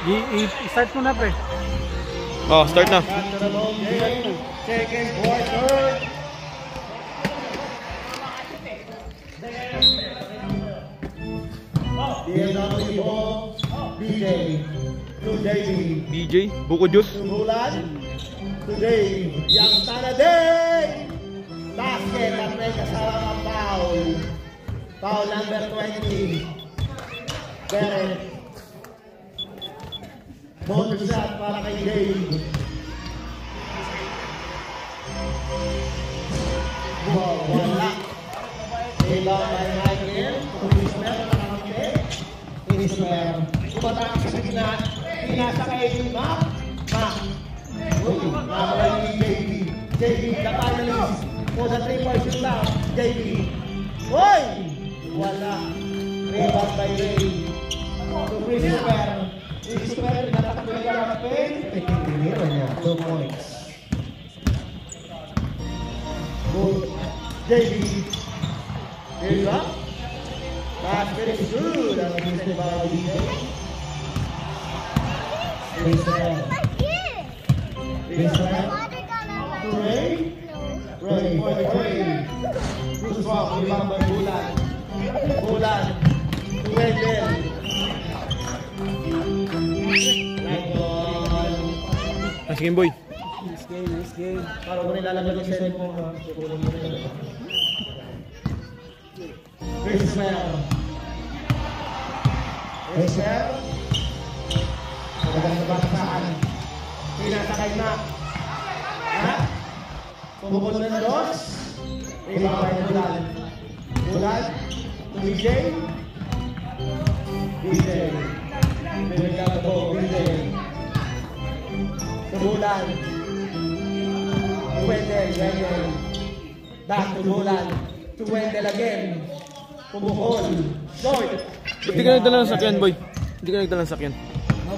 I-start mo na, pre. Oh, start na. Second quarter. BMW ball. BJ. To JB. BJ, buko juice. To Bulan. Today, Young Sanaday. Basket at may kasama ang foul. Foul number 20. Derek. Bonus shot para kay Dave. Wow, wala. Rebound by Michael. Ismer na nakamite. Ismer. Kumatang sa gitna. Pinasa kay Mac. Mac. Uy, nakawala ni JB. JB, the finalist. For the 3-point shootout. JB. Uy! Wala. Rebound by Ray. To Christopher. Christopher, natakbo na lang ang pen. Tinira niya. 2 points. Good. JB. Here you go. Basket is good. Ang assisted by DJ. Christopher. Christopher. To Ray. Ray for the Ray. Good swap. Rebound by Bulan. Bulan. To Wendell. Right on. Nice game, boy. Nice game. Para mo nilalagay yung cellphone mo. Christopher. Christopher. Magandang batasaan. Pinasakay na. Ha? Pumukul ng dos. Rebound by Bulan. Bulan. To BJ. BJ. Bibigyan na po. BJ. To Bulan. To Wendell. Wendell. Back to Bulan. To Wendell again. Pumukul. Short. Hindi ka nagdala ng sakyan, boy. Hindi ka nagdala ng sakyan.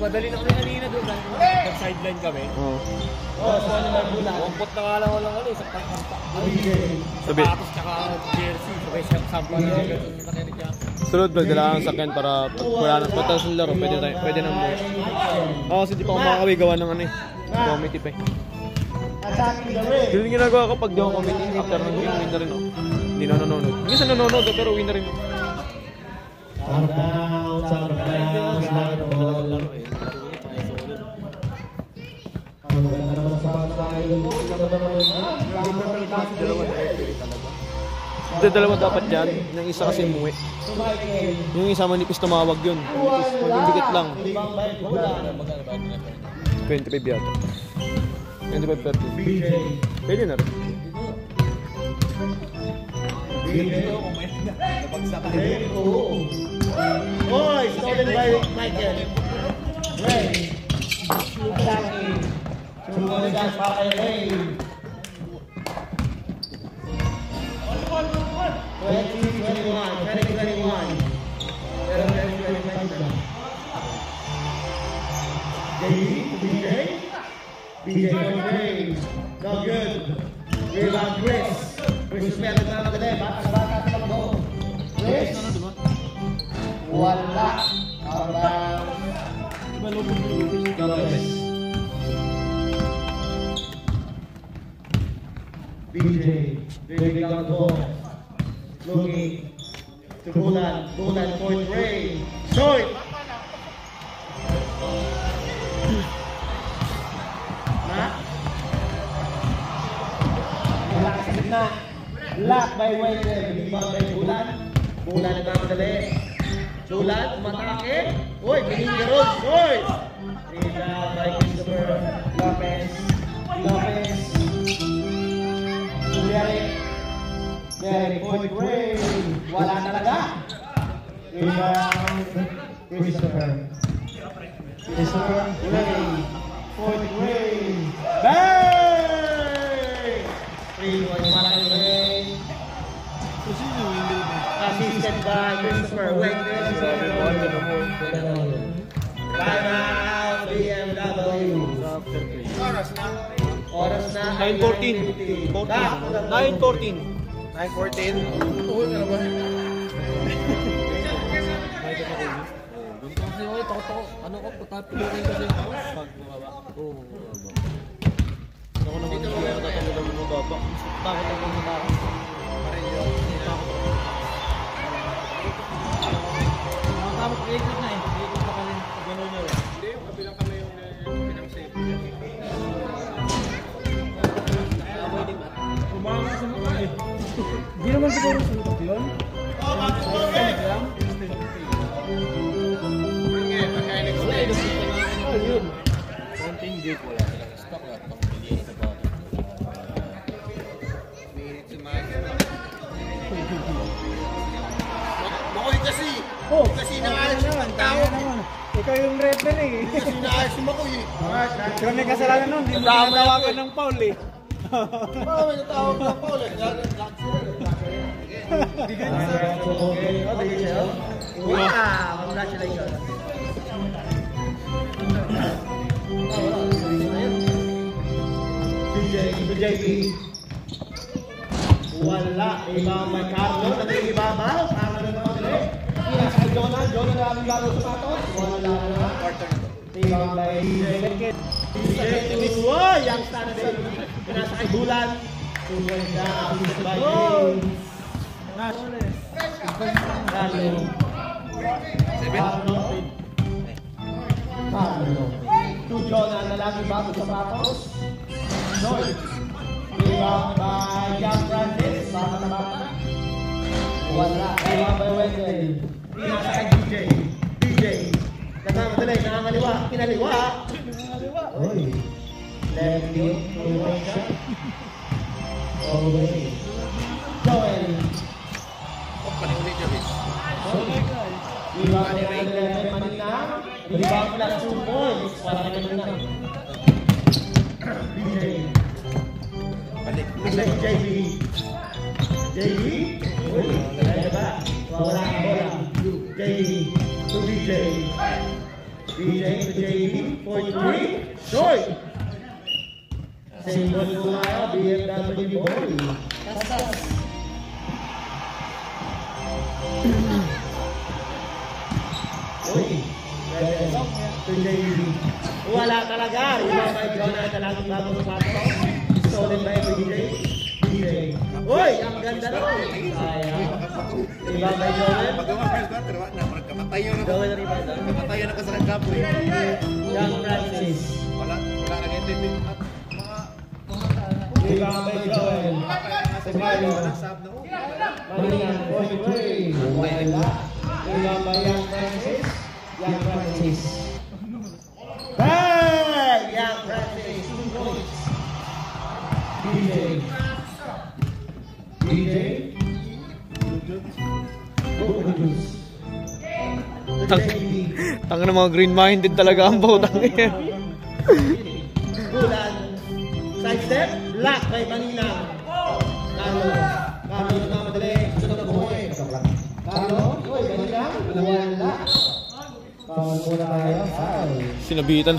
Madali na kami kanina doon. Nag-sideline kami. Oo. Oh, so ano ba Bulan? Umpot na nga lang walang ano. Isang pagkanta. BJ. Sabi. Sapatos tsaka jersey. Sabay siyang sampa na nakinig niya. Sunod, magdala ka ng sakyan para pag wala na pagtas ng laro, pwede na mo. Oo, kasi di pa ako makakawi gawa ng ano eh. Committee pa eh. Attacking the rim. Yun yung ginagawa ko pag di ako committee, after ng game, win na rin ako. Hindi na nanonood. Minsan nanonood pero win na rin ako. Out of bounds, line ball. Ang ganda naman sa tayo. Dalawa dapat yan. Yung isa kasi muwi. Yung isa manipis tumawag yun. Yung dikit lang. 25 yata. 25-30. Pwede na rin. Oy, stolen by Michael. Ray. Sumuligas para kay Ray. 20-21. Pero 20-25 na. BJ. BJ for Ray. No good. Rebound Chris. Chris meron na naman. Bata sa pagbo. Chris. Wala. Gomez. BJ. Big down the ball. Looking to Bulan. Bulan for Ray. Short. Lock by Wendell. Rebound by Bulan. Bulan nagmamadali. Bulan, umatake. Uy, binigyan. Short. Rebound by Christopher. Lopez. Derek. Point Ray. Wala talaga. Rebound. Christopher. Ray. Point Ray. Bang! 3 points para kay Ray. Assisted by Christopher. Wendell. Time out. BMW. Oras na. 9:14. 9:14. 9:14. Ganito kasi ako, takot. Ano ko, patapilukin kasi ako. Pag bumaba. Oo, bumaba. Ako naman dito kaya natatanggal ang mga baba. Takot ako sa takot. Mga kamot, ikot na eh. Ikot na kasi. Gano'n nyo eh. Hindi, yung kabilang kamay yung pinang-save. Umanga sa mukha eh. Hindi naman siguro suntok yun. Oh, bakit mo eh? Ayun. Konting gate, wala silang stock. Lahat ng bilihin sa bata. Makoy kasi. Oh, Kasi naayos yung tao. Ikaw yung referee. Kasi naayos yung Makoy eh. Pero may kasalanan nun, hindi mo tinatawagan ng foul eh. Oo, may natawag na po ulit. Wow! Congratulations. JB. Wala. Ibang may Carlo. Nag-ibabaw. Carlo na naman ulit. Yes, kay Jonah. Jonah na aming bago sa patos. Wala na. Ibang may DJ. Wow! Yang sana din. Pinasa kay Bulan. Tuwag na ang by Carlo. Carlo. To Jonah na lagi bago sa patos. Noy. Ibang by Young Francis. Baka na baka. Wala. Ibang by Wendell. Pinasa kay DJ. DJ. Nagmamadali. Nakangaliwa. Pinaliwa. Oy. Left field. Always. Joel. Panihuli niya, Rich. Ibang by Manila. Ibang plus 2 points. Wala ka Manila. DJ. Balik. JB. JB. Uy, kaya ba? Wala ang bola. JB to DJ. DJ to JB. 43. Joy! Same ball po tayo. BMW boy. Uy. To JB. Wala talaga. Ibang by Jonah talagang bago sa pato. Stolen by DJ. DJ. Uy, ang ganda naman. Sayang. Ibang by Joel. Magawa first quarter, na magkamatayo na. Joel rebound. Kamatayo na ka sa kapoy. Young Francis. Wala nag-intindi. Ibang by Joel. Sabalo. Marina. Uy, wala. Ibang by Young Francis. Young Francis. Hey! Young Francis. DJ. DJ. Tanga ng mga green-minded talaga ang bautang eh. Bulan. Side step. Black by Manila. Carlo. Carlo na madali. Sunod na buhay. Carlo. Uy, Manila. Wala. Foul muna tayo. Foul. Sinabitan.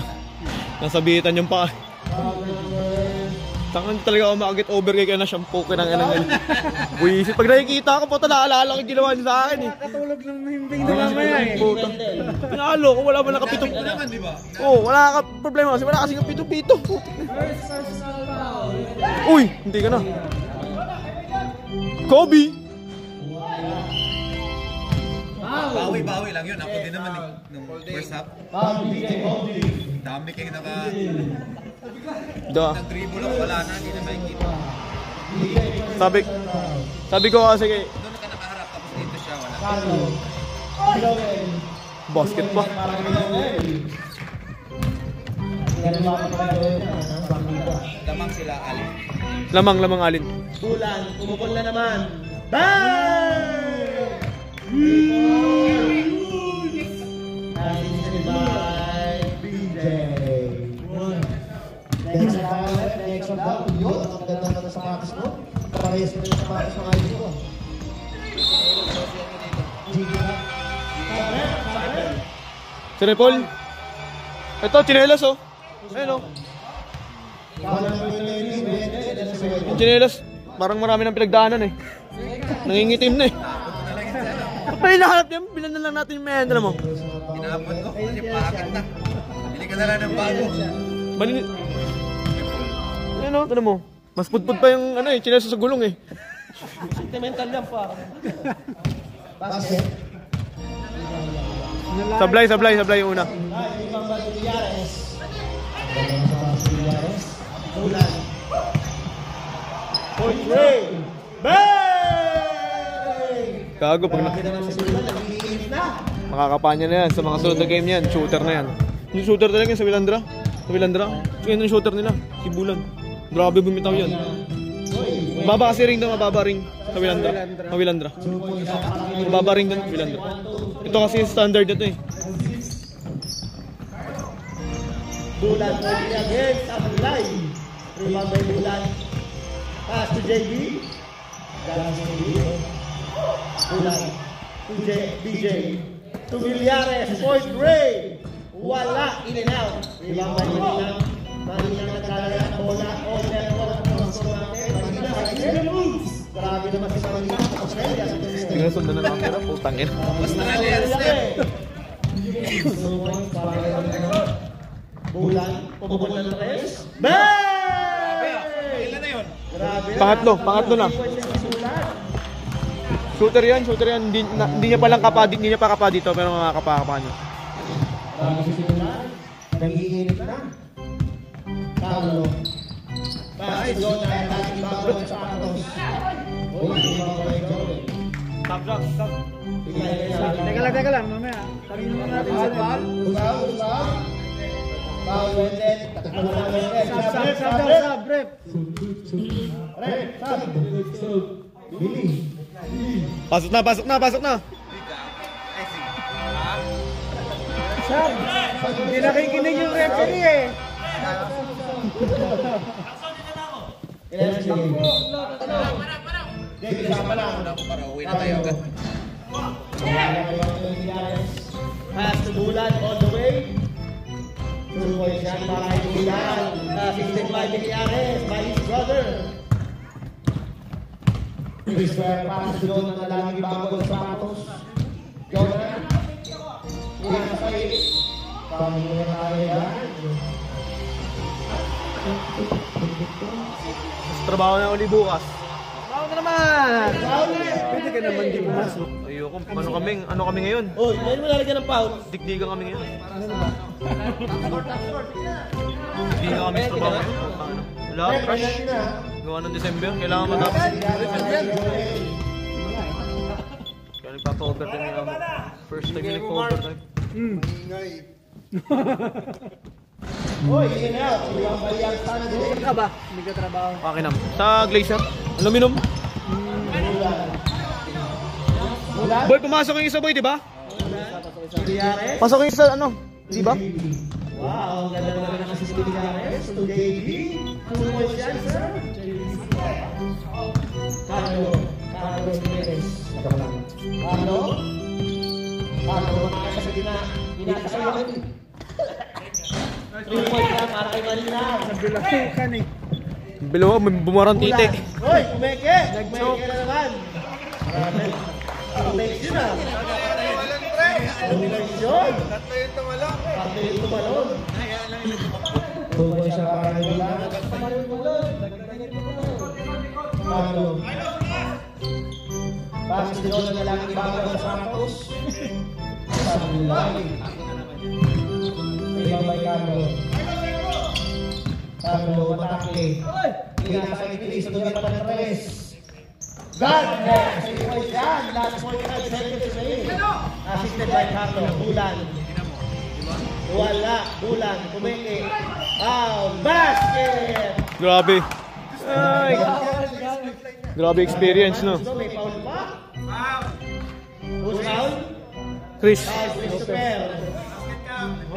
Nasabitan yung pa. Foul number. Tangan talaga ako makagit over kay na shampoo ka ng ganun. Buisit. Pag nakikita ko po, naalala ko yung ginawa niya sa akin eh. Katulog ng himbing na mamaya eh. Pinalo ko, wala man nakapitong. Oo, wala ka problema kasi wala kasing kapito-pito. Uy, hindi ka na. Kobe! Bawi-bawi lang yun. Ako din naman eh. Nung first half, Foul DJ. dami kayo Da. nag-dribble ako. Wala na. Hindi na makikita. Sabi ko kasi kay Doon ka nakaharap. Tapos dito siya. Wala. Carlo. Joel. basket pa. Parang Joel. Ganawa ko pa Joel na. Bangita. Lamang sila, Ali. Lamang alin. Bulan. Pumukol na naman. Bang! Assisted by BJ. Next na tayo ulit. Next on down. Yun. Ang ganda na sa sapatos mo. Parehas mo yung sapatos ng ayos mo. Sir Paul. Ito, chinelas oh. Ayun oh. Yung chinelas, parang marami ng pinagdaanan eh. Nangingitim na eh. Ba't pa hinahanap niya? Bilan na lang natin yung may handle mo. Tinapon ko. Kasi pakit na. Bili ka na lang ng bago. Maninit. Ano, tanong mo. Mas pudpud pa yung ano eh, chineso sa gulong eh. Sentimental lang pa. Basket. Sablay yung una. Ibang Balyares. Bulan. Point three. Bang! Gago pag Grabe naman si Bulan, nag-iinit na. makakapanya na yan sa mga sunod na game niyan, shooter na yan. Yung shooter talaga yan sa Willandra. Sa Willandra. Yan yung shooter nila, si Bulan. Grabe bumitaw yan. Mababa kasi ring doon, mababa ring sa Willandra. Sa Willandra. Mababa ring doon, Willandra. Ito kasi yung standard nito eh. Bulan pwede again, Sablay. Rebound by Bulan. Pass to JB. That's JB. Bulan. To BJ. To Villarez. Point Ray. Wala. In and out. Rebound by Manila. Manila naglalagay ang bola. All that bola. Manila. Grabe naman si Manila. Australia. Sundan na lang pero putang ina. Basta na yan, step. Bulan, pupunta ng tres. Bang! Ilan na yun? Grabe na. Pangatlo na. Shooter yan. Hindi niya palang kapa, hindi niya pa kapa dito pero makakapa niya. Grabe si Bulan. Nag-iinit na. Carlo. Pass to John na ating bago ng sapatos. Uy, hindi ba ko ikaw eh. Stop. Teka lang, mamaya. Sabihin naman natin sa ball. Usaw. Foul Wendell. Takbo na Wendell. Sub, rep. Billy. Pasok na. Sub, hindi nakikinig yung referee eh. Ilan si Billy? Dave, isa pa lang. Para uwi na tayo agad. Pass to Bulan all the way. 2 points yan para kay Bulan. Assisted by Villarez, by his brother. Whisper pass to John na laging bago sa sapatos. Jonah. Ulan sa sa'yo. Panginoon na tayo yan. Trabaho na uli bukas. Bawang ka naman. Pwede ka naman di pumasok. Ayoko, ano kami ngayon? Uy, ngayon mo lalagyan ng foul. Dikdigan kami ngayon. Dikdigan kami sa trabaho ngayon. Wala, crush. Gawa ng December, kailangan matapos. Kaya nagpapa-overtime yung amo. First time yung nagpa-overtime. Uy, in and out. Ibang Balyang Sunday. Ka ba? Hindi ka trabaho. Pakinam. Sa Glacier. Aluminum. Bulan. Boy, pumasok yung isa boy, di ba? Villarez. Pasok yung isa, ano? Di ba? Wow, ang ganda naman ng assist ni Villarez. To JB. 2 points yan, sir. Carlo Jimenez. Carlo, makakasa sa gina. Ginasa kayo. 3 points yan para kay Marina. Nagbilasukan eh. Bilawa, may bumarang titi. Hoy, umeke! Umeke na naman. Connection ah. Connection. Tatlo yung tumalon. Tumoy siya para kay Bulan. Carlo. Pass to John na lang ibabaw ng sapatos. Sablay. Ibabay Carlo. Carlo, matake. Pinasa kay Bilis, doon pa ng tres. God bless! 3 points yan. Last 45 seconds remaining. Assisted by Carlo. Bulan. Wala. Bulan. Kumeke. Basket! Grabe. Ay. Grabe experience, no? May foul pa? Who's foul? Chris. Foul, Christopher.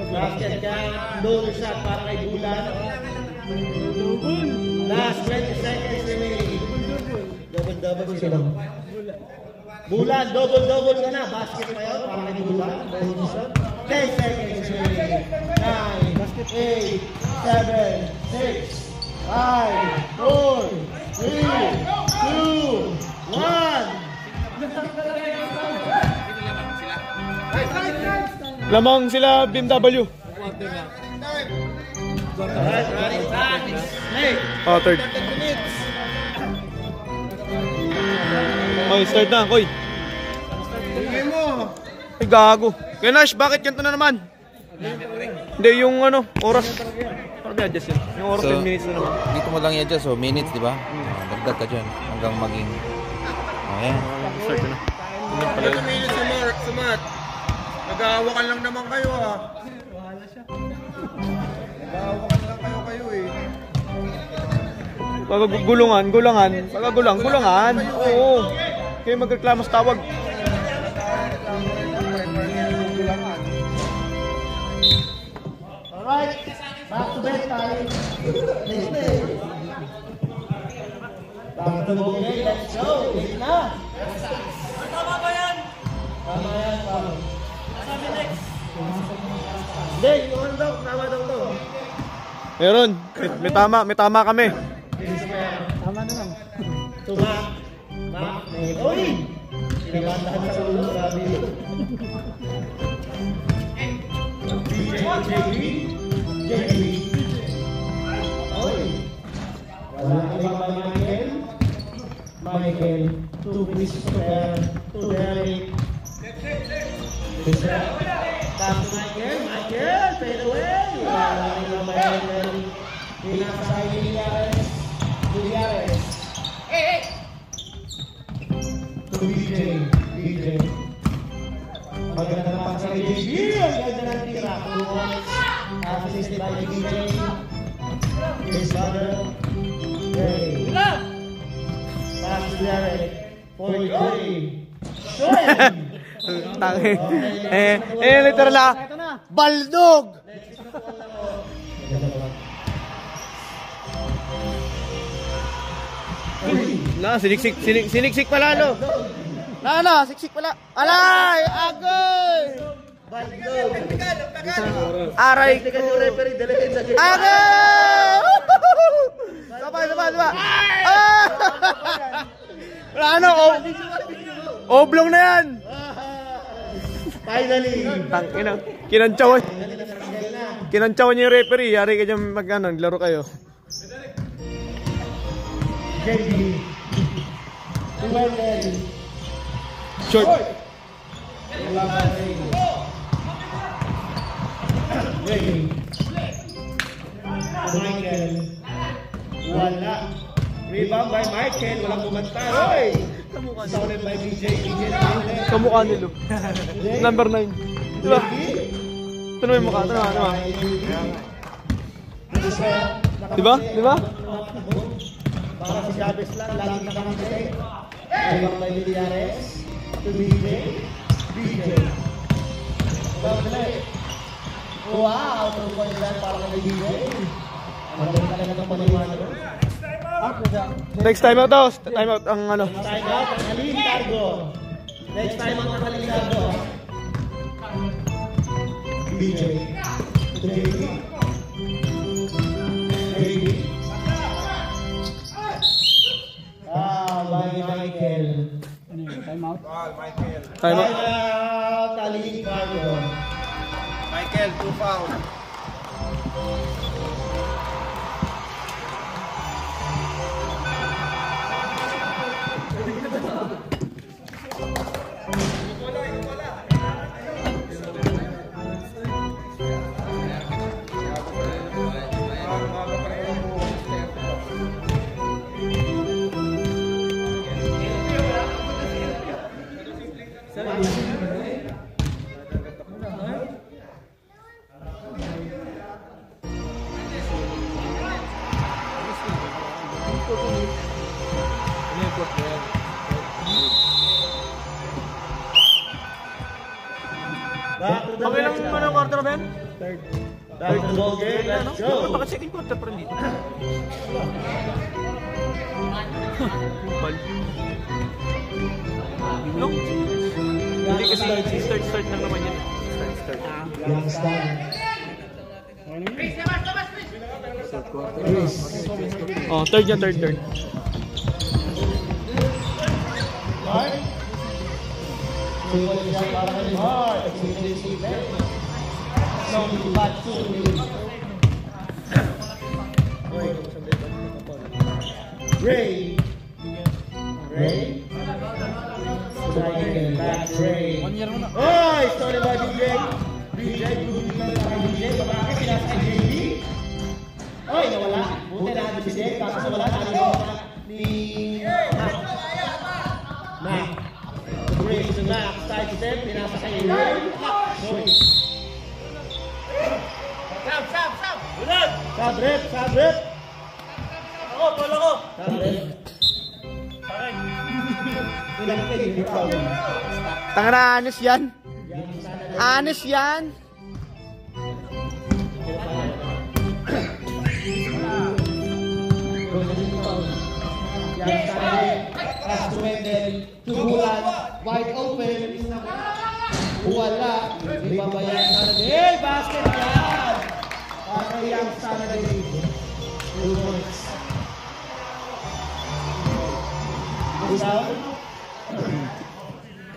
Basket ka. Double shot para kay Bulan. Last 20 seconds remaining. Double sila. Bulan, double ka na. Basket pa yun para kay Bulan. 10 seconds remaining. 9, 8, 7, 6, 5, 4, 3, 2, 1. Lamang sila BMW. Oh, third. Okay, start na, Koy. Ay, gago. Kaya Nash, bakit ganito na naman? Hindi, yung ano, oras. Parang i-adjust yun. Yung oras, 10 minutes na naman. Dito mo lang i-adjust, so minutes, di ba? Dagdag ka dyan hanggang maging... Ayan. Start na. Ito minutes sumat. Nag-aawakan lang naman kayo ah. Nag-aawakan lang kayo eh. Gulungan. Gulungan. Oo. Kaya magreklamo sa tawag. Alright, back to bed tayo. Next day. Back to bed, let's go. Wait na. Tama ba yan? Tama yan, Paul. Sabi next. Hindi, yung ano daw, tama daw to. Meron. May tama kami. Tama na lang. Tuma. Uy! Pinagandahan sa ulo, grabe yun. JB. Uy! Wala ibang Michael. To Christopher. To Derek. Back to Michael. Fade away. Wala ibang Michael. Pinakasay Villarez. To BJ. Maganda na pa sa BJ. Ang ganda ng tira. Assisted by BJ. His brother. Ray. Pass to Derek. For Joy. Tangi. Literal na. Baldog! Na, siniksik pala, no? Siksik pala. Alay! Agoy! Aray ko! Agoy! Saba! Wala ano, oblong na yan! Finally! Tangina. Kinantsawan niya yung referee. Yari ka dyan laro kayo. JB. Short. Michael. Wala. Rebound by Michael. Walang kumanta. Hoy! Sounded by BJ. Kamukha nilo. Number 9. Diba? Ito na yung mukha. Diba? Para si Chavez lang, lagi nakakasay. Rebound by Villarez. To BJ. Wow! 2 points lang para kay BJ. Maganda talaga ng paniwala. Next time out daw. Time out ang ano. Time out ang Alin Cargo. Next time out ang Alin Cargo. BJ. JB. By Michael. Time out. Time out. Alin Cargo. Michael, 2 foul. Okay lang ano quarter ba yan? Third. Back to ball game. Let's go. Bakit second quarter pa rin dito? Ball. No? Hindi kasi start lang naman yan. Start. Young star. Oh, third yan, third. Hart. Para kay Hart. Excellent. Ray. Ray. Oy, sorry ba DJ? DJ, good DJ. Bakit sinasa kay JD? Oy, nawala. Buti na si DJ. Tapos nawala. Ni Mac. Ray to Mac. Side step. Pinasa kay Ray. Oy. Sab. Ulan. Sabrep. Bola ko. Sabrep. Tanga na, anis yan. Anis yan. Tubulan, wide open. Wala. Ibabayan sana din. Hey, basket yan! Para yung sana din. 2 points. Foul?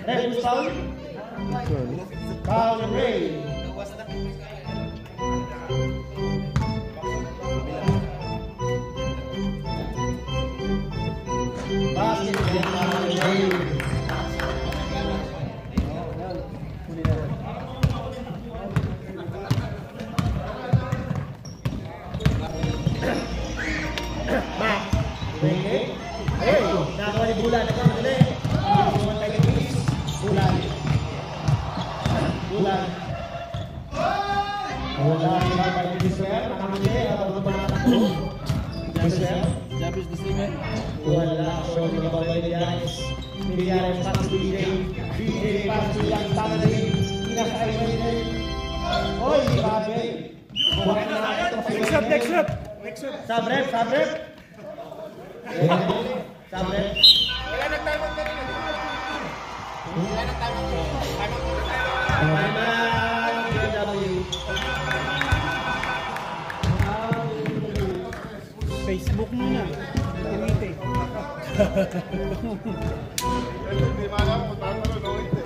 Red foul? Foul and Ray. Basket and foul and Ray. Mac. Ray. Hey, nakakuha ni Bulan. Bulan. Wala sila para i-diswell. Nakamili. Ako pa natakbo. Diswell. Jabis diswell. Wala. So, nagababay ni Yanis. Yanis pass to DJ. DJ pass to Yang Tanadi. Pinakain mo din. Oy, babe. Next shot. Sabrep. Sabrep. Wala nag-timeout na rin. Wala nag-timeout na rin. Facebook mo na. Tinite. Hindi maalam kung tatalo na ulit eh.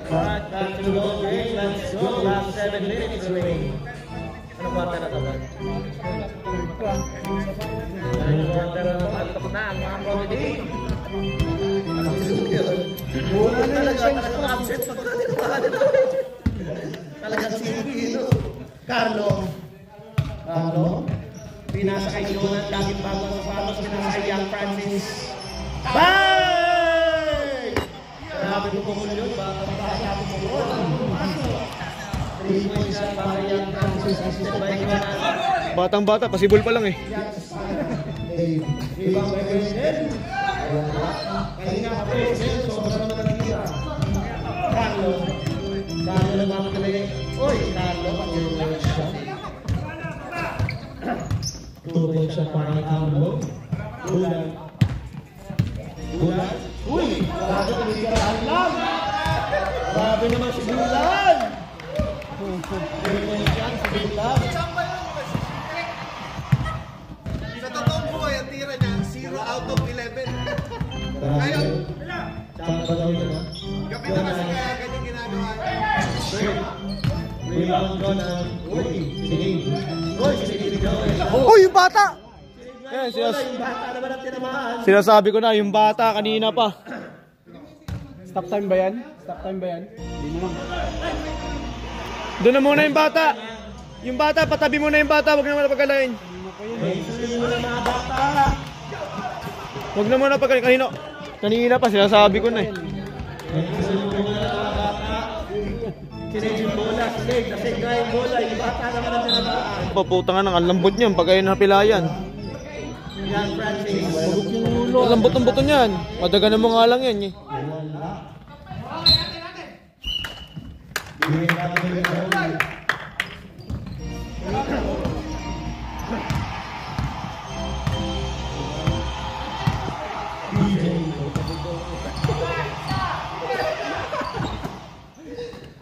Alright, back to the ball game. Let's go. Last 7 minutes remaining. Ano quarter na ito ba? Ano quarter na ito? Tapos na ang mga comedy. Muna talaga ang absent. Talagang sinigino. Carlo. Pinasa kay Jonan. Laging bago sa palos. Pinasa kay Young Francis. Bye! Grabe ko po yun. Baka sabi mo po. 3 points at para Young Francis. Assisted by Jonan. Batang-bata, pasibol pa lang eh. Ibang by President. Kanina ka President. Sobrang naman nakikita. Carlo naman talaga. Oy, Carlo. 2 points at para Carlo. Bulan. Uy! Grabe kumikiraan lang! Grabe naman si Bulan! 3 points yan si Bulan. Sa totoong buhay, ang tira niya, 0 out of 11. Ayaw! Tsaka daw yun ha? Gabi na kasi kaya ganyan ginagawa niya. Rebound Jonan. Uy! Sinig! Uy! Sinig! Oh, yung bata! Yan, Yung bata naman ang tinamaan. sinasabi ko na, yung bata kanina pa. Stop time ba yan? Hindi naman. Doon na muna yung bata. Yung bata, patabi muna yung bata. Huwag na muna pagkalain. Isunin mo na mga bata. Huwag na muna pagkalain. Kanina pa, sinasabi ko na eh. Isunin mo na mga bata. Sinig yung bola. Sinig nga yung bola. Yung bata naman ang tinamaan. Paputa nga ng alambot niyan pag ayun napilayan. Young Francis. Alambot ng buto niyan. Madaganan mo nga lang yan eh.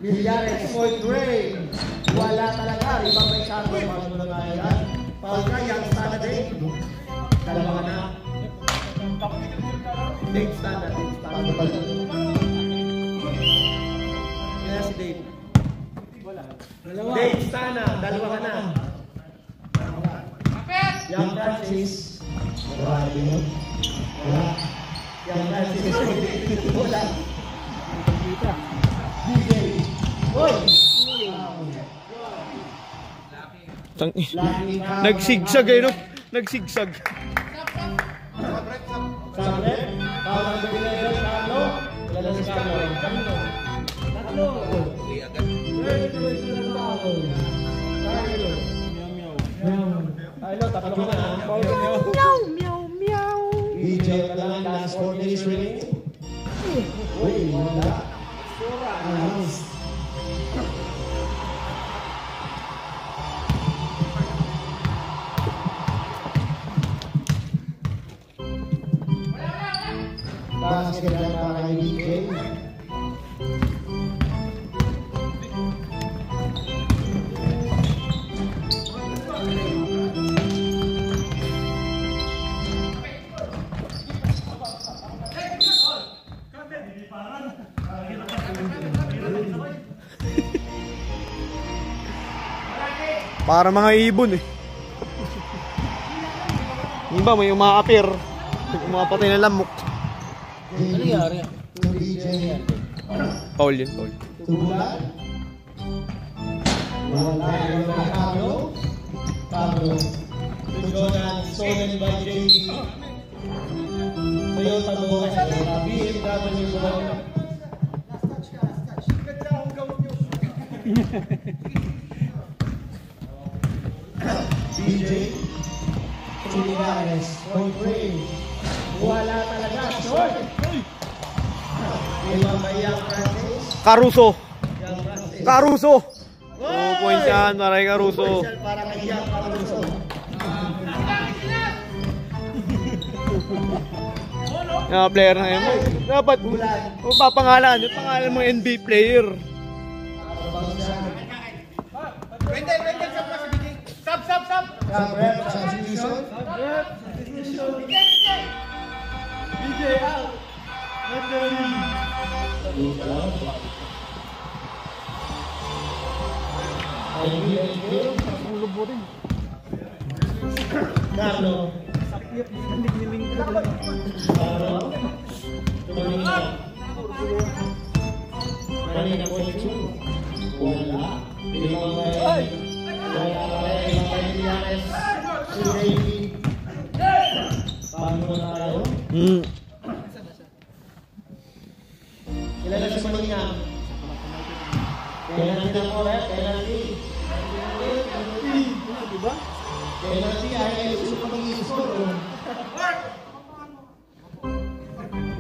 Villares, point range. Wala talaga. Ibang may sabi. Paano mo na tayo yan? Paul ka, young standard eh. Dalawa ka na. Dave standard. Kaya si Dave. Dave standard. Dalawa ka na. Young Francis. Wala. Young Francis. Wala. DJ. Oy! Nagsigsag eh, no? Nagsigsag. Sabre, bawal ang bigay ng tatlo. Wala si Carlo. Tatlo. Uy, agad. Carlo, tatlo ka na. Meow, meow, meow. EJ ka lang, last 4 minutes remaining. Uy, wala. Nice. Basket dan para DJ. Para mga ibon eh. Yung ba, may umaapir. Umapatay na lamok. Ano nangyari? Paul yun, Paul. Pablo. Jordan, stolen by JP. Toyota Mocha, BMW Mocha. DJ Villares, point range. Wala talaga, short. Caruso. Caruso. 2 points yan, maray Caruso. Para kay Yang Caruso. Yung player na yun. Dapat papangalan. Yung pangalan mo NBA player. Substitution. DJ out. Carlo. Kanina po yung wala. Kilala si Manina. Penalty na po ulit. Penalty. Diba? Penalty ay gusto pa mag-i-score.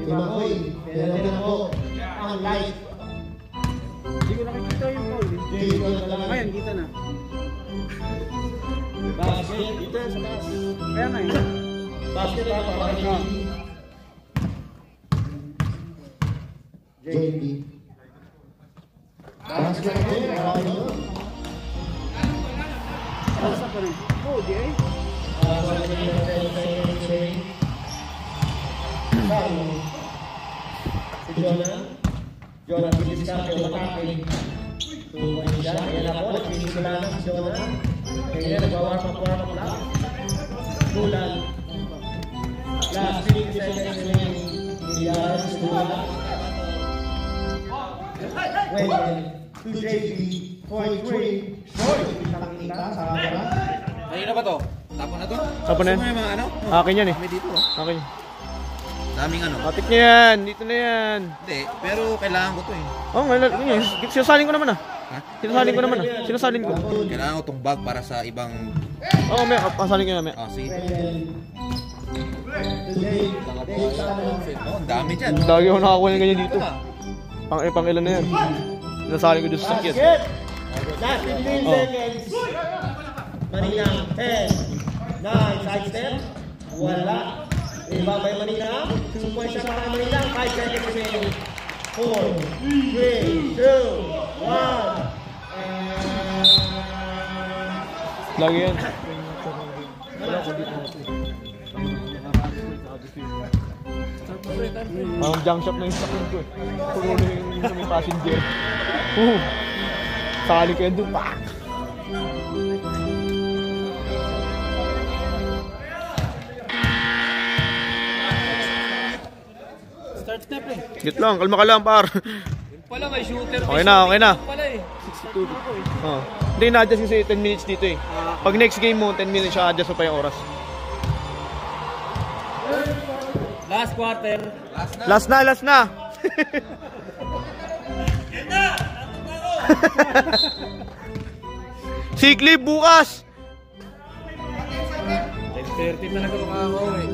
Diba ko eh? Penalty na po. Ang light. Hindi ko nakikita yung foul. Ayan, kita na. Basket. Dito sa taas. Kaya na eh. Basket pa para kay JB. Basket pa rin. Basta pa rin. Oh, di eh. Si Jonah Biliscarte umatake. 2 points siya. Yan ako, nagpinigilan si Jonah. Kaya nagwawarp-up lang. Bulan. Last 50 seconds remaining. Villares, Bulan. Wendell to JB. Point 3. Short. Nakikita sa camera. Kanina ba to? Tapon na to? Tapon na yan. May mga ano? Akin yan eh. May dito Akin. Daming ano? Matik niya yan. Dito na yan. Hindi, pero kailangan ko to eh. Oh, ngayon. Sinasalin ko naman ah. Ha? Sinasalin ko naman ah. Sinasalin ko. Kailangan ko tong bag para sa ibang... Oo, may. Pasalin ko na may. Ah, sige. Wendell. Oh, ang dami dyan. Lagi ako nakakuha ng ganyan dito. Pang ilan na yan. Sinasalin ko doon sa sakit. Basket. Last 15 seconds. Manila. 10. 9. Side step. Wala. Ibabay Manila. 2 points siya para Manila. 5 seconds remaining. 4, 3, 2, 1. Lagi yan. Ang junk shop na yung sakyan ko eh. Puro na yung sa may passenger. Sali kayo doon. Pak! Start step eh. Git lang, kalma ka lang par. Pala may shooter. Okay na, okay na. Pala eh. Oh. Hindi na-adjust kasi 10 minutes dito eh. Pag next game mo, 10 minutes siya, adjust mo pa yung oras. Last quarter. Last na! Sick leave bukas! 10:30 talaga makakaw eh.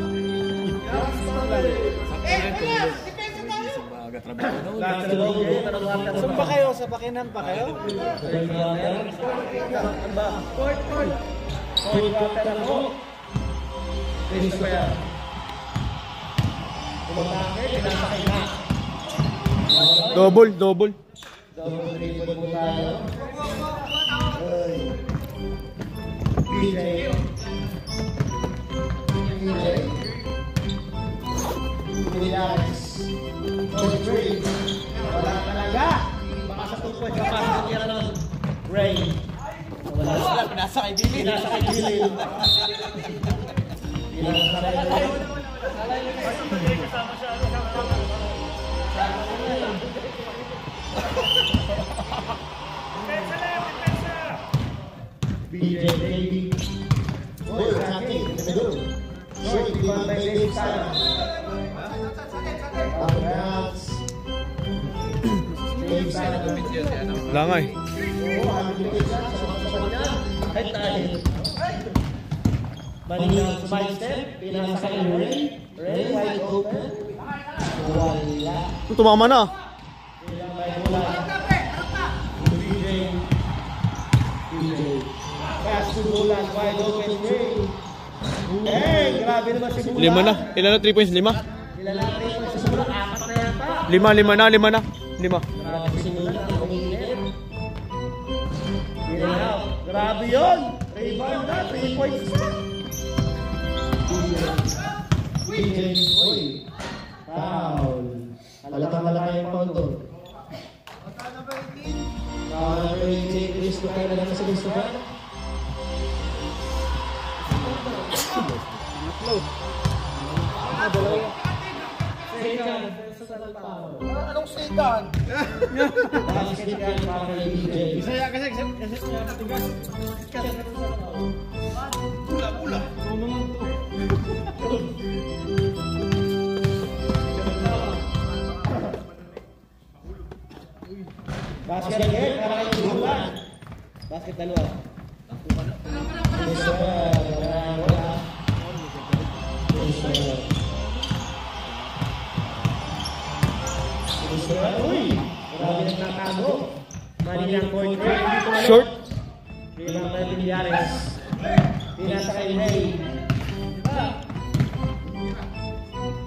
Saan ba kayo? Sa Bakinan pa kayo? Double. Wala talaga. Baka sa 2 points kapasok niya ng Ray. Wala sila, pinasa kay Billy. Pinasa kay Billy. BJ Baby. Boy, attacking. Middle. Short, rebound by David Sana. Congrats. David Sana. Langay. Head tayo. Manila side step. Pinasa kay Ray. Ray wide open. Wala. Tumama na. BJ. Pass to Bulan. Wide open. Ray. Hey, grabe naman si Bulan. 5 na. Ilan na 3 points? 5? Nilalaki mo si Bulan. 4 na yata. 5 na. Grabe si Bulan. Ang umiinit. Grabe yun. Rebound na. 3 points. BJ. Uy. Foul. Malaki yung foul doon. Foul number 18. Cristo kayo na lang sa Cristo ka. Anong sikan? Basket yan para kay BJ. Bisaya kasi matigas. Pula. Basket again para kay Bulan. Basket dalawa. Wala. Uy! Grabe nagtatago. Manila court break. Short. Bilang tayo Villarez. Pinasa kay Ray.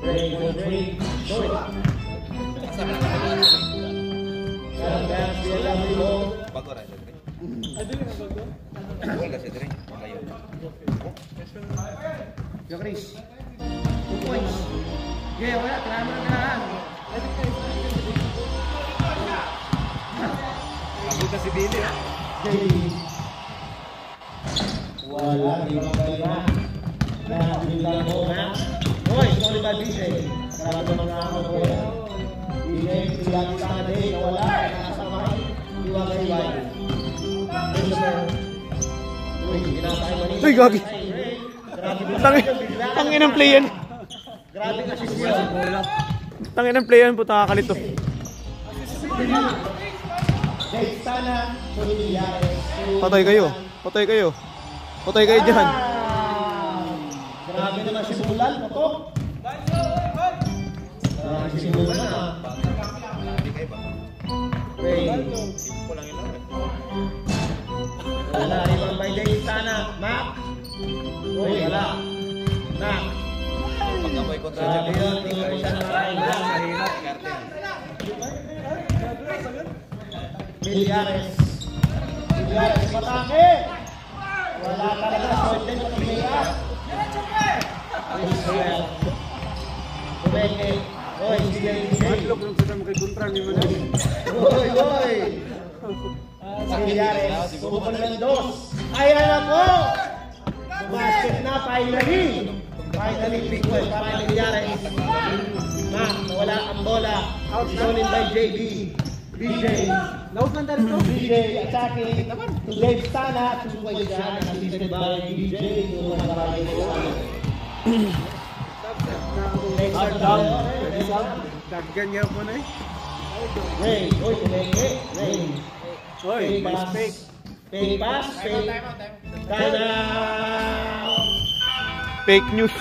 Ray, good Ray. Short. Karang dance, BLW. Bago rin siya, Dre. Magayo. Yo, Chris. 2 points. Yeah, wala. Tirahan mo na kailangan. Nabuta si Billy ah. Wala. Di ba ba? Nabilang mo na. Hoy, sorry ba, DJ? Grabe naman nga ako ko yan. DJ, sila sana din. Wala. Nakasamahan. Iwagay-iwagay. Uy, ginasakay mo rin. Uy, gagi. Grabe. Tangin ng play yan. Grabe kasi siya. Tangin ng play yan, puta kakalito. Jake sana. Villarez. Patay kayo. Patay kayo dyan. Grabe naman si Bulan. Ito. Grabe si Bulan ah. Ray. Wala. Rebound by Jake sana. Mac. Uy, wala. Mac. Pag-amoy ko Grabe yun. Tingin ko siya na maraming lang. Mahirap. Villarez. Villarez. Patake. Wala talaga. Short din sa Piliya. Kumeke. Oy, sige. Matlok lang sa kay kontra ni man. Oy, oy. Nangyayari. Sumukon ng dos. Ayan na po. Basket na, finally. Finally, big one. Para nangyayari. Wala ang bola. Outstolen by JB. BJ. Laut man dali to. BJ attacking. To Dave Stana. 2 points dyan. Assisted by BJ. 2 points by Next down. Daggan niya po na eh. Ray. Oy, kumeke. Ray. Oy, Fake pass. Fake pass. Fake. Kana. Fake news.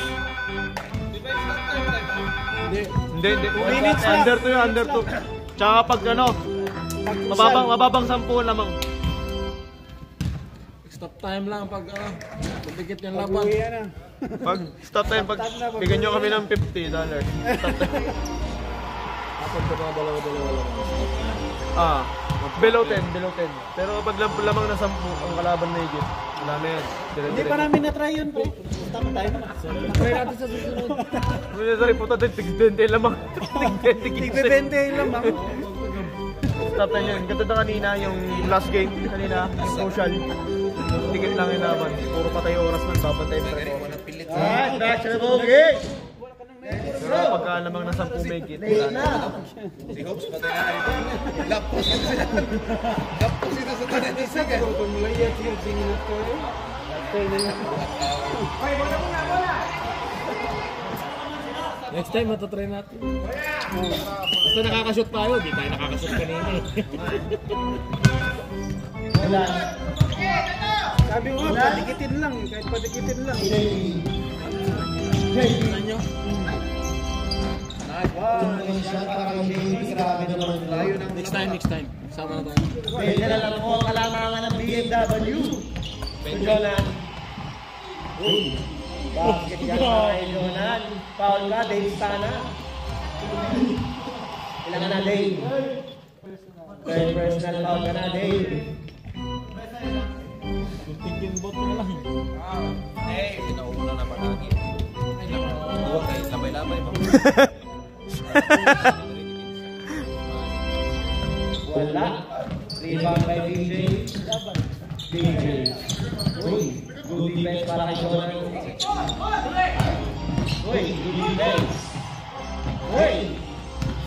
Hindi. 2 minutes lang. Under 2 yun, under 2. Tsaka pag ano, mababang 10 lamang. Stop time lang pag magdikit yung laban. Uwi yan ah. Pag stop time, pag bigyan nyo kami ng $50. Stop time. Kapag ka mga dalawa-dalawa lang. Below 10. Pero pag lamang na 10 ang kalaban na higit, wala na yan. Hindi pa namin na-try yun po. Stop time. Try natin sa susunod. Sorry, puta din, tig-20 lamang. Tig-20 lang ma'am. Stop time yun. Ganda na kanina, yung last game kanina, yung social. Tikit lang yung laban. Puro patay oras man, babantay pa rin. Back to the bogey. Pero pagka lamang na 10 megit, wala na. Si Hopes patay na ito. Lapos ito sa... Lapos ito sa tanisig eh. Kung layat yung singinat ko eh. Next time, matatry natin. Basta nakakashoot tayo, di tayo nakakashoot kanina eh. Wala. Sabi ko nga, patikitin lang. Kahit patikitin lang. Next time. Sama na tayo. Pwede na lang po ang kalamangan ng BMW. Jonan. Basket yan kay Jonan. Foul ka, Dave Stana. Kailangan na, Dave. Third personal foul ka na, Dave. Tingin bot na lang. Pinauna na pa lagi. Huwag kayo labay-labay mo. Wala. Rebound by BJ. BJ. Uy, good defense para kay Jonan. Uy, good defense. Uy.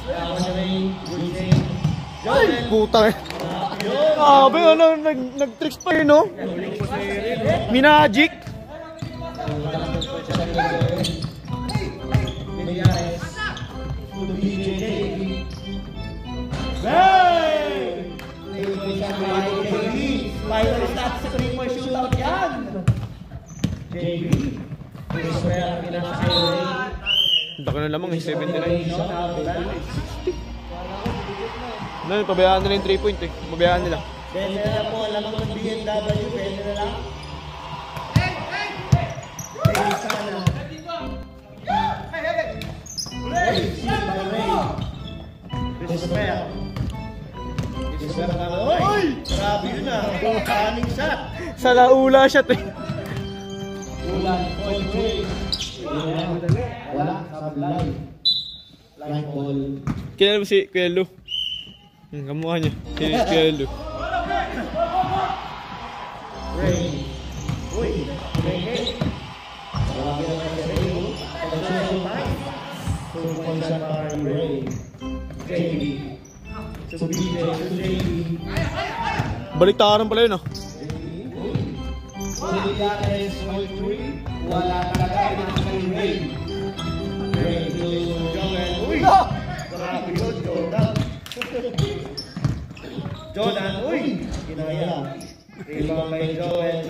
Ako na rin, good save. Jonan. Puta eh. Sabi, nag-tricks pa yun, no? Minagic. Final stats sa 3-point shootout yan. JB. Dako na lamang, 79. Ano, pabayaan nila yung 3-point eh. Pabayaan nila. Pwede na lang po, alam mo ng BMW, pwede na lang. Pwede sana. Uy, Despair. Despair ka na. Uy! Grabe yun ah. Kaning shot. Sa laula shot eh. Ulan, point break. Wala, sablay. Line ball. Kilala mo si Kuya Lu? Kamukha niya. Si Kuya Lu. Ray. Uy, Ray. Grabe naman si Ray. Position time. 2 points shot para kay Ray. JB. To BJ, to JB. Baliktaran pala yun ah. Siligares, point 3. Wala talaga, pinasa kay Ray. Ray to Joel. Uy! Grabe yun, Jordan. Jordan, uy! Kinaya. Rebound by Joel.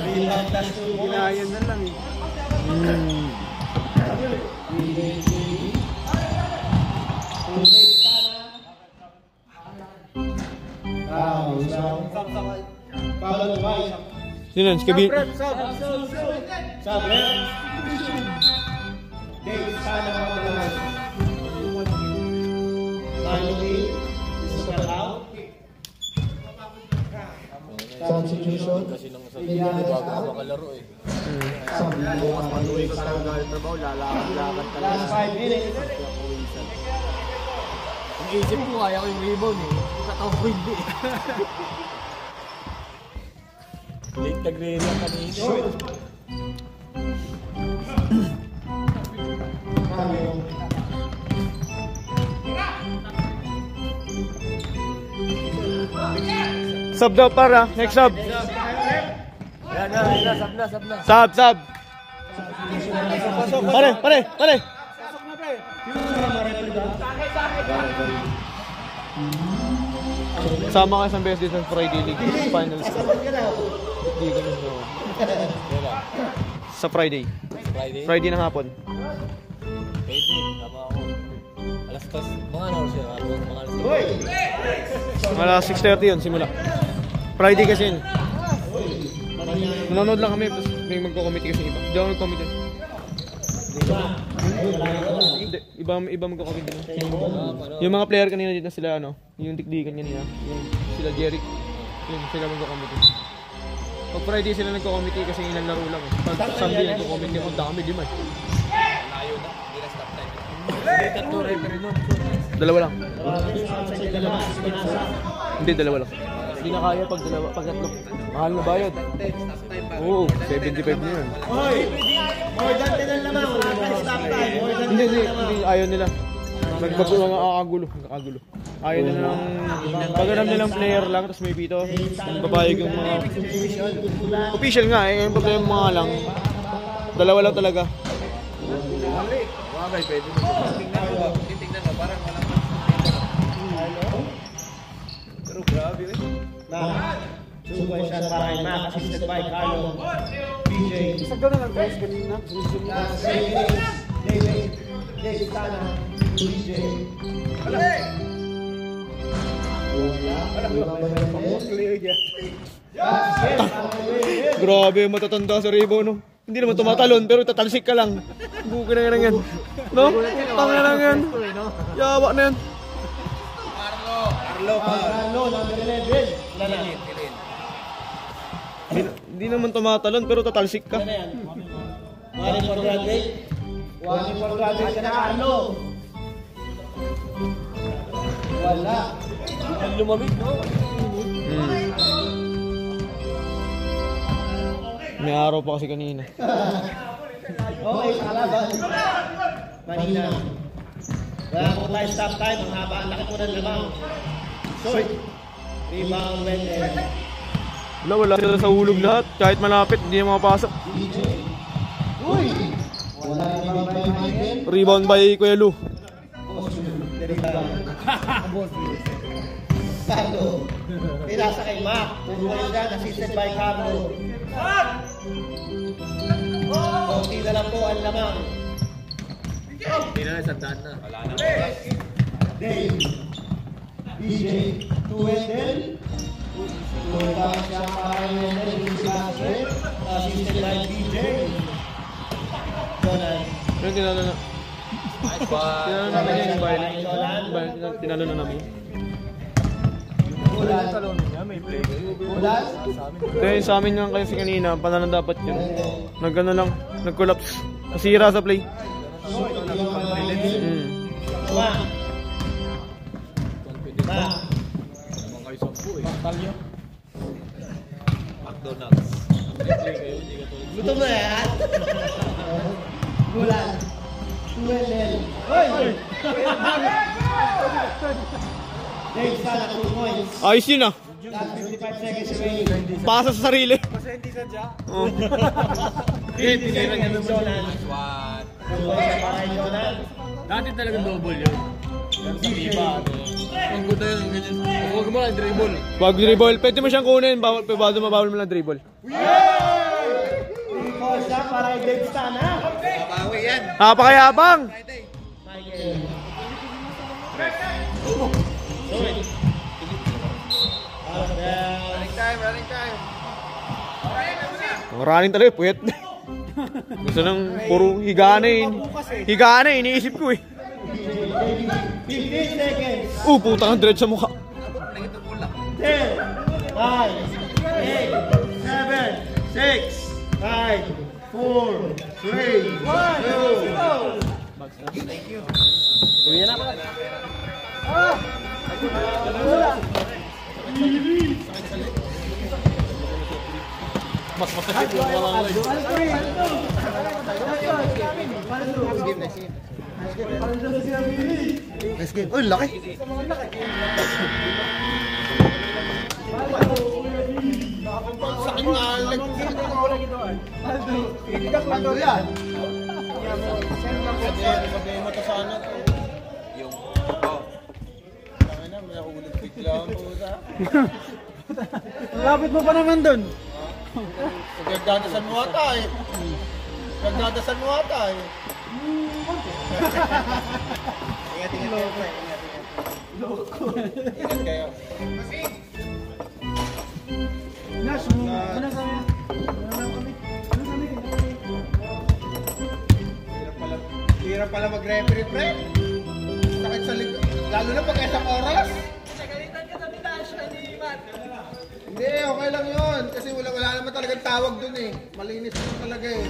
Rebound plus 2 points. Kinayan na lang eh. Foul White. Sino yun? Si Kabil. Sabre. Dave Stana naman. Finally, this is out. Substitute position. Kasi nang sa bago ako makalaro eh. Bukas pag-uwi ko sa galing trabaho, lalakad-lakad ka lang. Last 5 minutes. Ang isip ko, kaya ko yung rebound eh. Katawag ko hindi. Late nag-real lang kanina. Sub daw para, next sub. Yan na, sab na. Sub. Pare. Sama ka isang beses dito sa Friday League Finals. Hindi ko na. Sa Friday. Friday ng hapon. Pwede, tama ako. Alas tas, mga ano siya, mga Alas alas 6:30 yun, simula. Friday kasi yun. Nanonood lang kami, tapos may magko-committee kasi iba. Hindi ako nag-committee. Iba magko-committee. Yung mga player kanina dito sila, yung tikdikan kanina, yung sila Jeric, yun sila magko-committee. Pag Friday sila nagko-committee kasi ilang laro lang eh. Pag Sunday nagko-committee, ang dami, di man. Layo na, hindi na stop time. Tatlo referee nun. Dalawa lang. Hindi, dalawa lang. Hindi na kaya pag tatlo. Mahal na bayad. Oo, 75 na yun. Hoy! More than 10 ang lamang. Wala ka stop time. More than 10 Hindi, ang lamang. ayaw nila. Nagkakagulo. Ayaw nila ng pag-aram nilang player lang, tapos may pito. Babayag yung mga official nga eh. Yung problema mga lang. Dalawa lang talaga. Wagay, pwede mo. Titignan mo, parang walang pero grabe eh. Two-point shot para kay Mac, assisted by Carlo. BJ. Sagda na lang guys, kanina. Last 3 minutes. David Tana. BJ. Grabe, matatanda sa Rebo, no? Hindi naman tumatalon, pero tatalsik ka lang. Buki na yan. No? Tanga lang yan. Yawa na yan. Carlo, number 11. Hindi naman tumatalon, pero tatalsik ka. Ano yan? Warning for graduate. Warning for graduate ka na, Carlo. Wala. Ang lumamig, no? May araw pa kasi kanina. Okay, kalaban. Manina. Wala po tayo stop time. Ang haba, ang laki po ng lamang. Short. Rebound, Wendell. Wala sila sa hulog lahat. Kahit malapit, hindi na makapasok. DJ. Uy! Wala ibang by Michael. Rebound by Kuya Lu. Carlo. Pinasa kay Mac. Two-point shot, assisted by Carlo. Konti na lang po ang lamang. Hindi na, sandaan na. Wala na. Dave. BJ. Wendell. Two-point shot para kay Wendell. Easy basket. Assisted by BJ. Jonan. Pero tinalo na. Tinalo namin yan yung bayan. Tinalo na namin. Ulan. Ulan. Dahil sa amin lang kasi kanina, panalan dapat yun. Nagano lang, nag-collapse. Nasira sa play. Ma. Ma. Mga kayo 10 eh. Talyo. McDonald's. Gutom na yan. Ulan. Wendell. Hoy! Dave Sana, 2 points. Ayos yun ah. Last 55 seconds remaining. Pasa sa sarili. Oh. Binigay na ng Jonan. What? Para kay Jonan. Dati talagang double yun. Hindi ba? Ang gusto yun, ganyan. Huwag mo lang dribble. Wag dribble. Pwede mo siyang kunin. Bawal mo lang dribble. Recall shot para kay Dave Sana. Babawi yan. Napakayabang! Michael. Running time. Running talaga, puyat. Gusto nang puro higaan eh. Higaan eh, iniisip ko eh. 15 seconds. Putang ang dread sa mukha. 10, 9, 8, 6, 5, 4, 3, 2, 1. Uwi na ako. Mas masakit yung mga Next game. Uy, laki. Sakit nga. Ano yan? Sabihin mo to sana. Yung, oh, Ano na, may nakulit bigla ang pusa. Lapit mo pa naman dun. Nagdadasan mo ata eh. Nagdadasan mo ata eh. Ingat kayo, pre. Ingat kayo. Nash, ano kami? Hirap pala mag-referee, pre. Sakit sa likod. Lalo na pag isang oras. Hindi, okay lang yun. Kasi wala naman talagang tawag dun eh. Malinis naman talaga eh.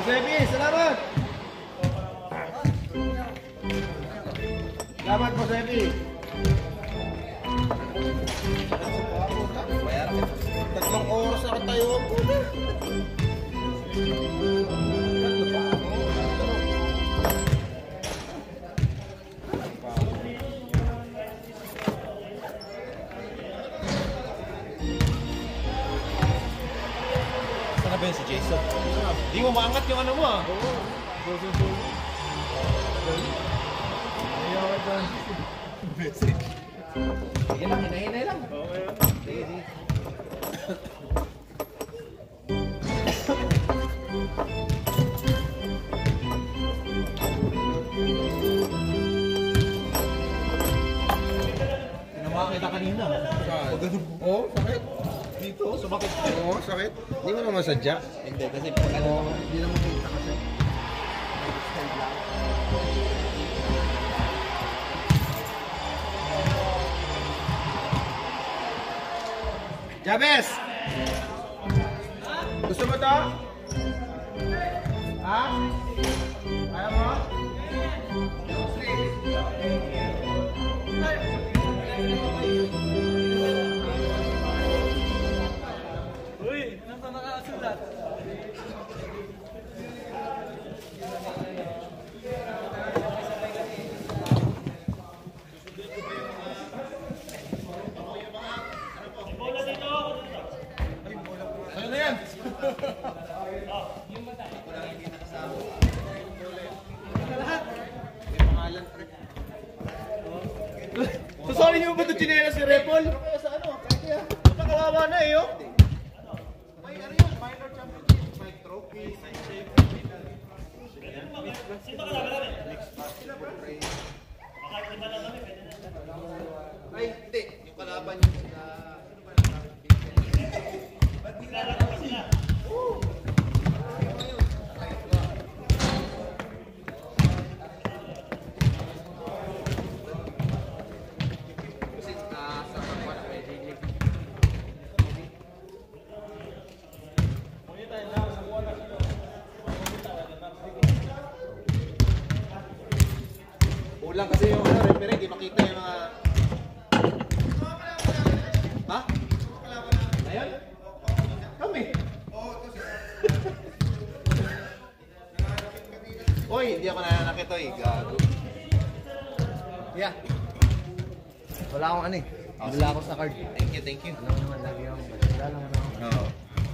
Josepi, salamat! Salamat, Josepi! Tatlong oras na tayo ang puta. sana ba yun si Jason? Di mo maangat yung ano mo ah. Sige lang, hinahinay lang. Tinamaan kita kanina. Oo, sakit. Dito, sumakit. Oo, sakit. Hindi mo naman sadya. Hindi, kasi pag ano, Hindi naman kita kasi. Jabez! Gusto mo to? Ha? Ayaw mo? Sasali niyo ba ito chinela si Repol? Kaya sa ano? Kaya, nakakawa na eh, oh. May ano yun? Minor championship. May trophy. Ay, hindi. Yung kalaban yung sila... Kulang kasi yung ano, referee, di makita yung mga... Ha? Ayun? Kami. Uy, hindi ako nananakit to eh. Gago. Yeah. Wala akong ano eh. Wala ako sa card. thank you, thank you. Alam naman, lagi ako. Wala lang ako. Oo.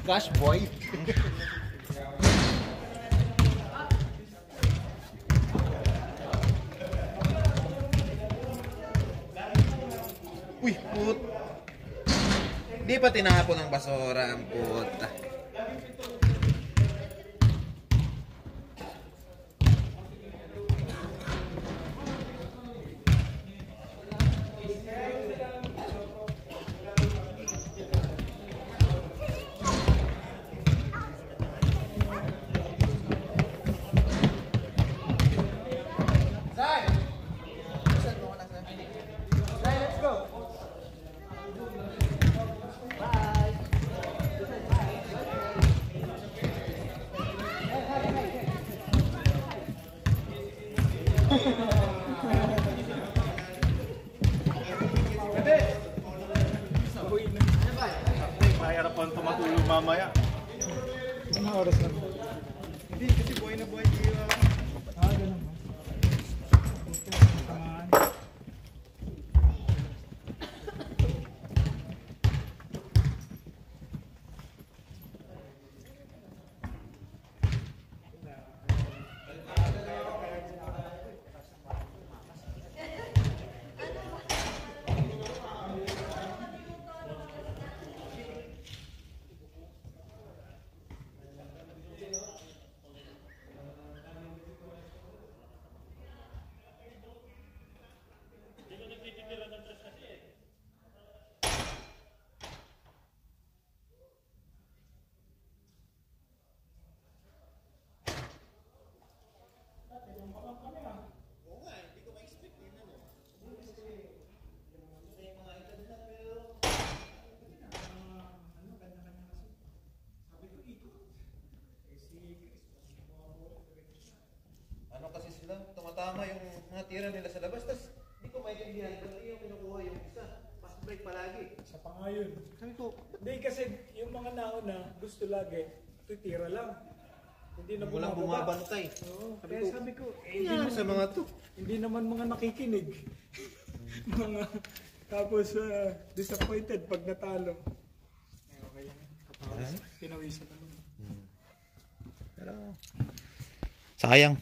Cash boy. Uy, put. Di pa tinapon ng basura ang puta. Hindi, kasi buhay na buhay kayo. Ganun ba? Tamaan. Ano kasi sila, tumatama yung mga tira nila sa labas, tapos hindi ko maintindihan kung ano yung kinukuha yung isa. Fast break palagi. Sa pangayon. Sabi ko, Hindi kasi yung mga nauna gusto lagi, ito tira lang. Hindi na walang bumababa. bumabantay. Oo, Sabi kaya ko, sabi ko, Hindi mo sa mga to. hindi naman mga nakikinig. Mga, tapos disappointed pag natalo. Okay lang. Pinawisan naman. Sayang.